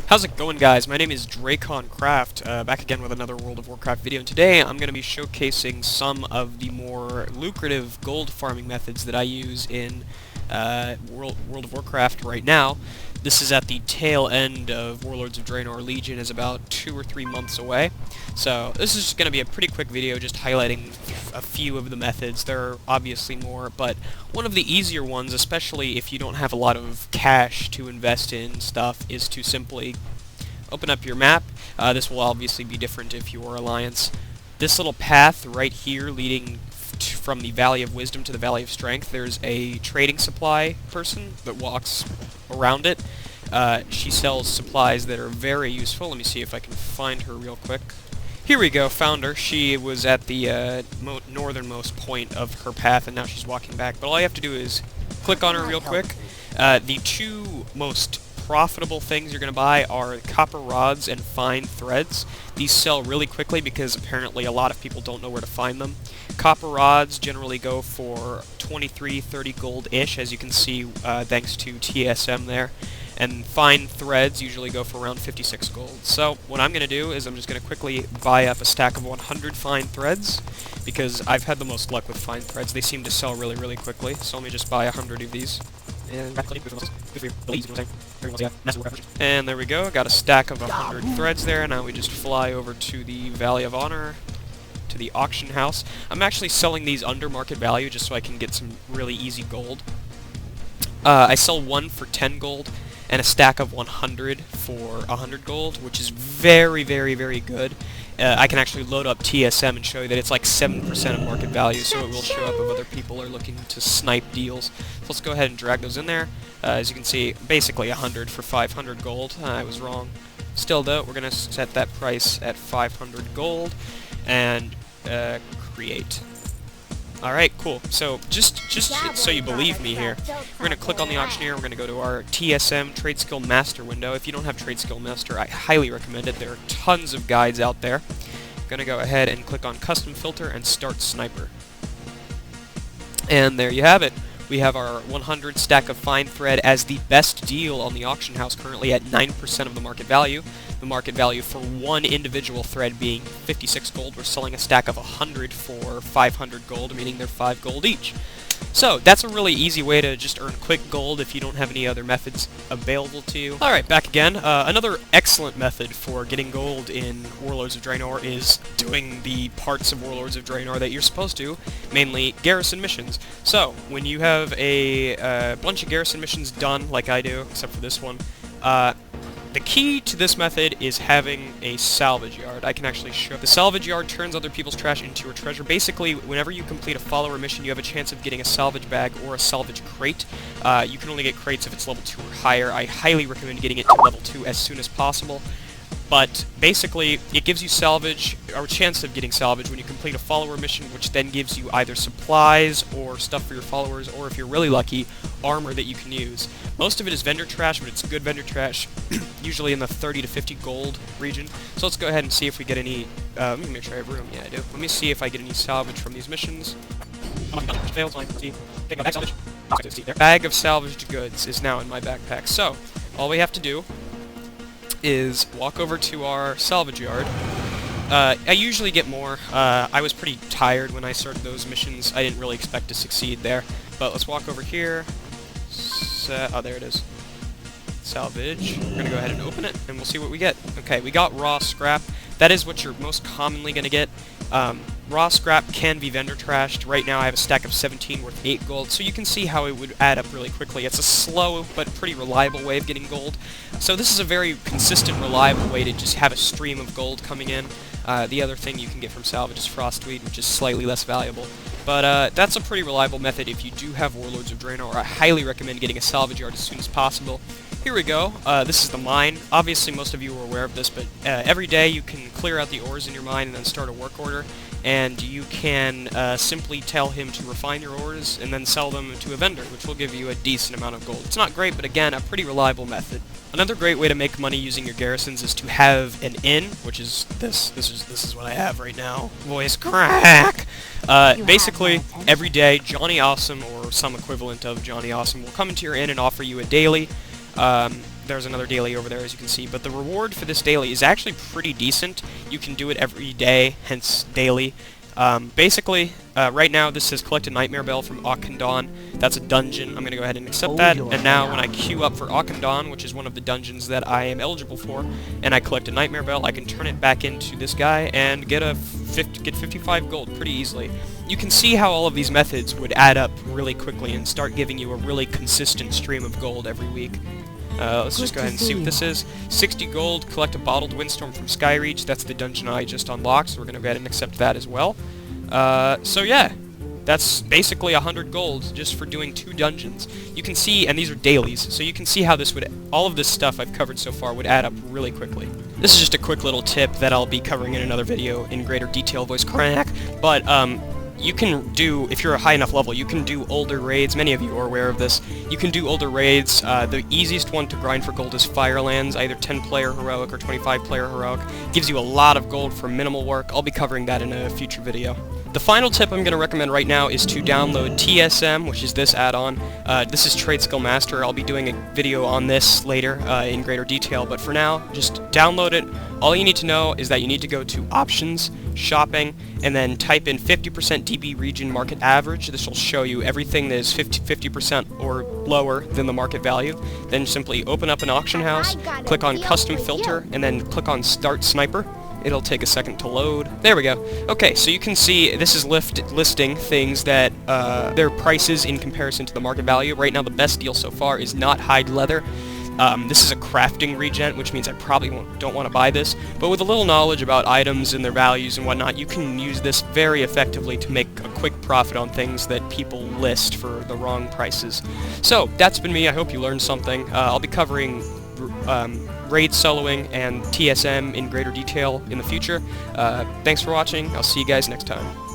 How's it going, guys? My name is DraconCraft, back again with another World of Warcraft video, and today I'm going to be showcasing some of the more lucrative gold farming methods that I use in World of Warcraft right now. This is at the tail end of Warlords of Draenor. Legion is about 2 or 3 months away, so this is going to be a pretty quick video just highlighting a few of the methods. There are obviously more, but one of the easier ones, especially if you don't have a lot of cash to invest in stuff, is to simply open up your map. This will obviously be different if you're Alliance. This little path right here leading from the Valley of Wisdom to the Valley of Strength, there's a trading supply person that walks around it. She sells supplies that are very useful. Let me see if I can find her real quick. Here we go, found her. She was at the northernmost point of her path, and now she's walking back. But all you have to do is click on her real quick. The two most profitable things you're going to buy are copper rods and fine threads. These sell really quickly because apparently a lot of people don't know where to find them. Copper rods generally go for 23-30 gold-ish, as you can see, thanks to TSM there. And fine threads usually go for around 56 gold. So what I'm going to do is I'm just going to quickly buy up a stack of 100 fine threads, because I've had the most luck with fine threads. They seem to sell really, really quickly. So let me just buy 100 of these. And there we go, got a stack of 100 threads there. Now we just fly over to the Valley of Honor, to the auction house. I'm actually selling these under market value just so I can get some really easy gold. I sell one for 10 gold and a stack of 100 for 100 gold, which is very, very, very good. I can actually load up TSM and show you that it's like 7% of market value, so it will show up if other people are looking to snipe deals. So let's go ahead and drag those in there. As you can see, basically 100 for 500 gold. I was wrong. Still though, we're going to set that price at 500 gold and create. Alright, cool. So, just so you believe me here, we're going to click on the auctioneer, we're going to go to our TSM Trade Skill Master window. If you don't have Trade Skill Master, I highly recommend it. There are tons of guides out there. I'm going to go ahead and click on Custom Filter and Start Sniper. And there you have it. We have our 100 stack of fine thread as the best deal on the auction house, currently at 9% of the market value. The market value for one individual thread being 56 gold. We're selling a stack of 100 for 500 gold, meaning they're 5 gold each. So that's a really easy way to just earn quick gold if you don't have any other methods available to you. Alright, back again. Another excellent method for getting gold in Warlords of Draenor is doing the parts of Warlords of Draenor that you're supposed to, mainly garrison missions. So, when you have a bunch of garrison missions done, like I do, except for this one, the key to this method is having a salvage yard. I can actually show. The salvage yard turns other people's trash into your treasure. Basically, whenever you complete a follower mission, you have a chance of getting a salvage bag or a salvage crate. You can only get crates if it's level 2 or higher. I highly recommend getting it to level 2 as soon as possible. But basically, it gives you salvage, or a chance of getting salvage when you complete a follower mission, which then gives you either supplies or stuff for your followers, or if you're really lucky, armor that you can use. Most of it is vendor trash, but it's good vendor trash, usually in the 30 to 50 gold region. So let's go ahead and see if we get any, let me make sure I have room. Yeah, I do. Let me see if I get any salvage from these missions. Bag of salvaged goods is now in my backpack. So, all we have to do is walk over to our salvage yard. I usually get more. I was pretty tired when I started those missions. I didn't really expect to succeed there. But let's walk over here. Oh, there it is. Salvage. We're going to go ahead and open it, and we'll see what we get. Okay, we got raw scrap. That is what you're most commonly going to get. Raw scrap can be vendor trashed. Right now I have a stack of 17 worth 8 gold, so you can see how it would add up really quickly. It's a slow but pretty reliable way of getting gold. So this is a very consistent, reliable way to just have a stream of gold coming in. The other thing you can get from salvage is frostweed, which is slightly less valuable. But that's a pretty reliable method if you do have Warlords of Draenor. I highly recommend getting a salvage yard as soon as possible. Here we go. This is the mine. Obviously most of you are aware of this, but every day you can clear out the ores in your mine and then start a work order. And you can simply tell him to refine your ores and then sell them to a vendor, which will give you a decent amount of gold. It's not great, but again, a pretty reliable method. Another great way to make money using your garrisons is to have an inn, which is this. This is what I have right now. Voice crack. Basically, every day, Johnny Awesome or some equivalent of Johnny Awesome will come into your inn and offer you a daily. there's another daily over there, as you can see. But the reward for this daily is actually pretty decent. You can do it every day, hence daily. Basically, right now this says collect a Nightmare Bell from Auchendon. That's a dungeon. I'm going to go ahead and accept that. And now when I queue up for Auchendon, which is one of the dungeons that I am eligible for, and I collect a Nightmare Bell, I can turn it back into this guy and get 55 gold pretty easily. You can see how all of these methods would add up really quickly and start giving you a really consistent stream of gold every week. Let's just go ahead and see what this is. 60 gold, collect a bottled windstorm from Skyreach. That's the dungeon I just unlocked, so we're going to go ahead and accept that as well. So yeah, that's basically 100 gold just for doing 2 dungeons. You can see, and these are dailies, so you can see how this would, all of this stuff I've covered so far would add up really quickly. This is just a quick little tip that I'll be covering in another video in greater detail, voice crack, but you can do, if you're a high enough level, you can do older raids. Many of you are aware of this. You can do older raids. The easiest one to grind for gold is Firelands, either 10-player heroic or 25-player heroic. Gives you a lot of gold for minimal work. I'll be covering that in a future video. The final tip I'm going to recommend right now is to download TSM, which is this add-on. This is Trade Skill Master. I'll be doing a video on this later in greater detail, but for now, just download it. All you need to know is that you need to go to Options, Shopping, and then type in 50% DB region market average. This will show you everything that is 50% or lower than the market value. Then simply open up an auction house, click on Custom Filter, and then click on Start Sniper. It'll take a second to load. There we go. Okay, so you can see this is listing things that their prices in comparison to the market value. Right now the best deal so far is not hide leather. This is a crafting regen, which means I probably don't want to buy this, but with a little knowledge about items and their values and whatnot, you can use this very effectively to make a quick profit on things that people list for the wrong prices. So, that's been me. I hope you learned something. I'll be covering raid soloing and TSM in greater detail in the future. Thanks for watching. I'll see you guys next time.